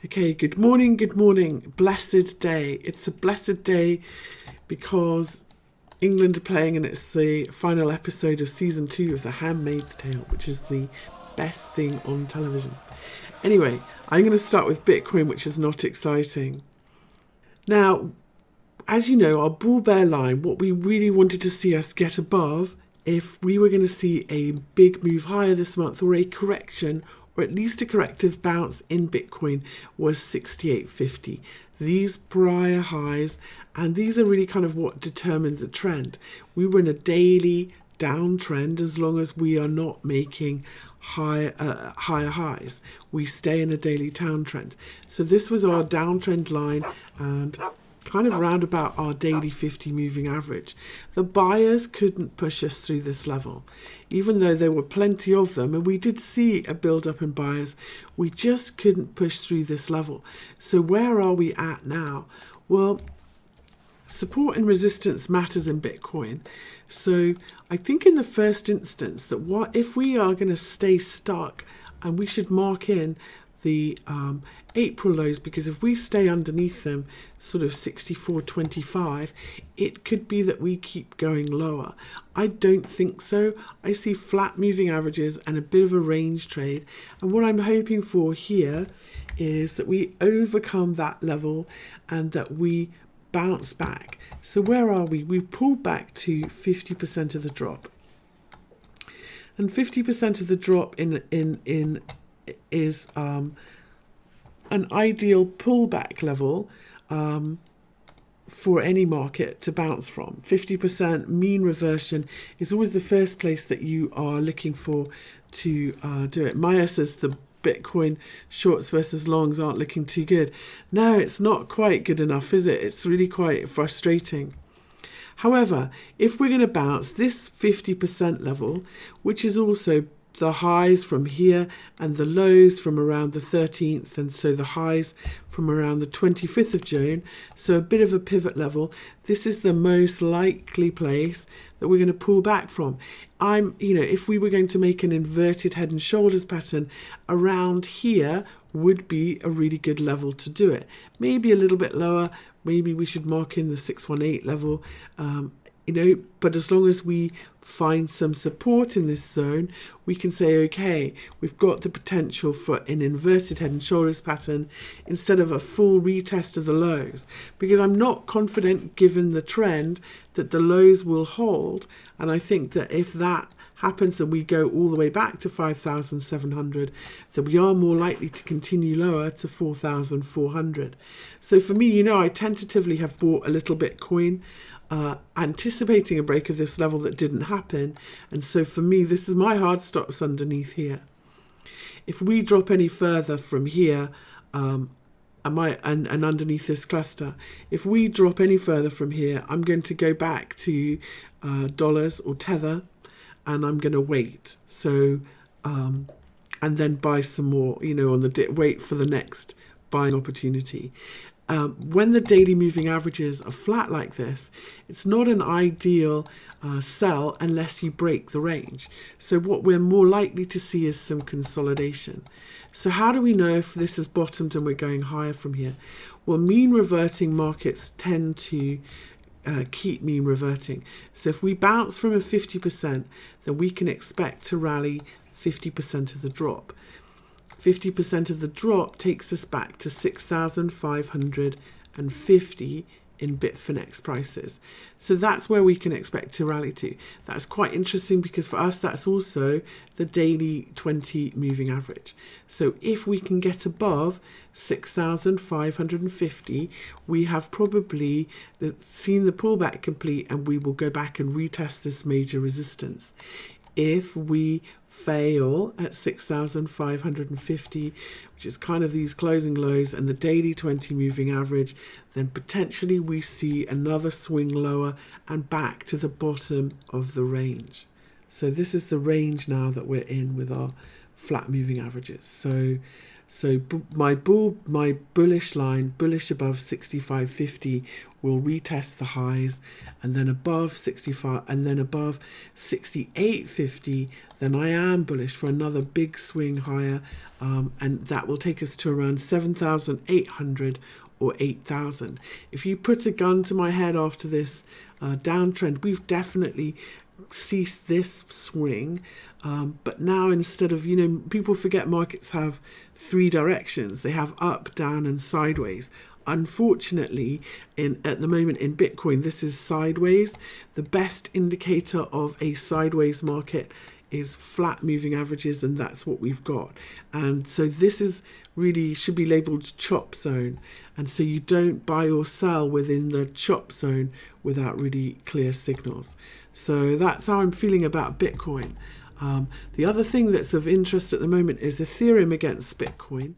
Okay, good morning, good morning. Blessed day. It's a blessed day because England are playing and it's the final episode of season 2 of The Handmaid's Tale, which is the best thing on television. Anyway, I'm going to start with Bitcoin, which is not exciting. Now, as you know, our bull bear line, what we really wanted to see us get above, if we were going to see a big move higher this month or a correction, or at least a corrective bounce in Bitcoin, was 68.50. These prior highs, and these are really kind of what determined the trend. We were in a daily downtrend as long as we are not making higher highs. We stay in a daily downtrend. So this was our downtrend line and kind of round about our daily 50 moving average. The buyers couldn't push us through this level, even though there were plenty of them, and we did see a build up in buyers. We just couldn't push through this level. So where are we at now? Well, support and resistance matters in Bitcoin. So I think in the first instance that what if we are going to stay stuck, and we should mark in the April lows, because if we stay underneath them, sort of 64.25, it could be that we keep going lower. I don't think so. I see flat moving averages and a bit of a range trade, and what I'm hoping for here is that we overcome that level and that we bounce back. So where are we? We've pulled back to 50% of the drop, and 50% of the drop is an ideal pullback level for any market to bounce from. 50% mean reversion is always the first place that you are looking for to do it. Maya says the Bitcoin shorts versus longs aren't looking too good. No, it's not quite good enough, is it? It's really quite frustrating. However, if we're going to bounce this 50% level, which is also the highs from here and the lows from around the 13th, and so the highs from around the 25th of June, so a bit of a pivot level, this is the most likely place that we're going to pull back from. If we were going to make an inverted head and shoulders pattern, around here would be a really good level to do it. Maybe a little bit lower, maybe we should mark in the 618 level, but as long as we find some support in this zone, we can say, okay, we've got the potential for an inverted head and shoulders pattern instead of a full retest of the lows, because I'm not confident, given the trend, that the lows will hold. And I think that if that happens and we go all the way back to 5,700, that we are more likely to continue lower to 4,400. So for me, I tentatively have bought a little Bitcoin, anticipating a break of this level that didn't happen. And so for me, this is my hard stops underneath here. If we drop any further from here, and underneath this cluster, if we drop any further from here, I'm going to go back to dollars or Tether, and I'm going to wait. So, and then buy some more, on the wait for the next buying opportunity. When the daily moving averages are flat like this, it's not an ideal sell unless you break the range. So what we're more likely to see is some consolidation. So how do we know if this has bottomed and we're going higher from here? Well, mean reverting markets tend to keep mean reverting. So if we bounce from a 50%, then we can expect to rally 50% of the drop. 50% of the drop takes us back to 6,550 in Bitfinex prices. So that's where we can expect to rally to. That's quite interesting because for us, that's also the daily 20 moving average. So if we can get above 6,550, we have probably seen the pullback complete, and we will go back and retest this major resistance. If we fail at 6,550, which is kind of these closing lows and the daily 20 moving average, then potentially we see another swing lower and back to the bottom of the range. So this is the range now that we're in with our flat moving averages. So my bullish line, bullish above 65.50, will retest the highs, and then above 65, and then above 68.50, then I am bullish for another big swing higher, and that will take us to around 7,800 or 8,000. If you put a gun to my head after this downtrend, we've definitely ceased this swing, but now instead of, people forget markets have three directions. They have up, down, and sideways. Unfortunately, at the moment in Bitcoin, this is sideways. The best indicator of a sideways market is flat moving averages, and that's what we've got. And so this is really should be labeled chop zone, and so you don't buy or sell within the chop zone without really clear signals. So that's how I'm feeling about Bitcoin. The other thing that's of interest at the moment is Ethereum against Bitcoin.